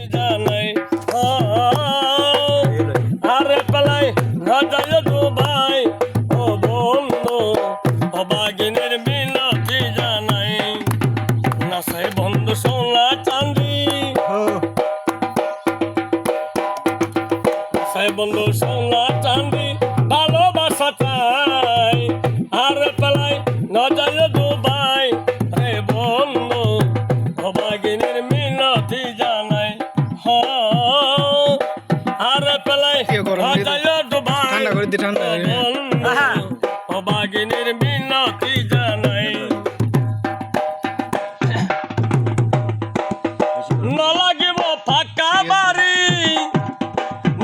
জানাই আরে পালাই না যায় দুবাই ও বন্ধু ও বাগিনের মিনতি জানাই নাসাই বন্ধু সোনা চাঁদি নাসাই বন্ধু সোনা চাঁদি ভালোবাসা চাই আরে পালাই না যায় দুবাই রে বন্ধু ও বাগিনের মিনতি জানাই আরে পেলাই ঠান্ডা করে দি ঠান্ডা ও বাগিনীর মিনতি জানাই না লাগিব ফাঁকা বাড়ি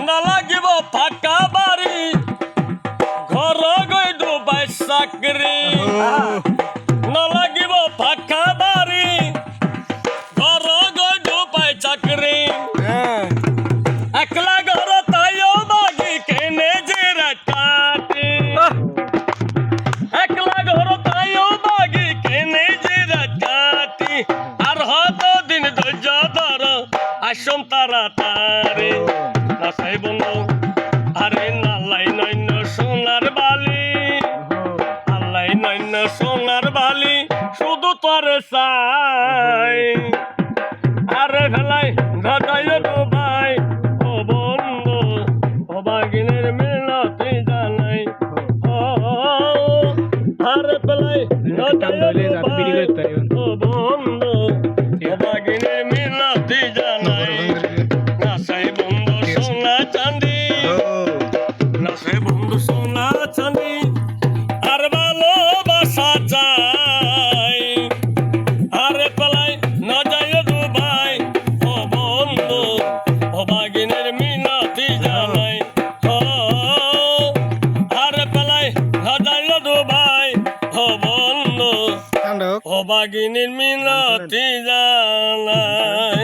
না লাগিব ফাঁকা বাড়ি ঘর গই ডুবাই চাকরি না লাগিব ফাঁকা বাড়ি ঘর গই ডুবাই চাকরি একলা ঘর তাইও বাগি কেনে যে রাকাটি একলা ঘর তাইও বাগি কেনে যে রাকাটি আর হত দিন ধৈর্য ধর আসম তাড়াতাড়ি নাসাই বন্ধু আরে নালাই নৈন্য সোনার বালি আল্লাই নৈন্য সোনার বালি শুধু তোর চাই আরে ভেলাই ঘটাইও ডুবাই ও বন্ধু ও বাগিনের মিনতি জানাই আরে পেলাই ঘটাইও ডুবাই ও বন্ধু ও বাগিনের মিনতি জানাই নাসাই বন্ধু সোনা চাঁদি নাসাই বন্ধু সোনা চাঁদি আর ভালোবাসা চাই আরে পেলাই না যায় দুবাই ও বন্ধু ও বাগিনের মিনতি জানাই আরে পেলাই না যায় দুবাই ও বন্ধু ঠান্ডা ও বাগিনীর মিনতি জানাই।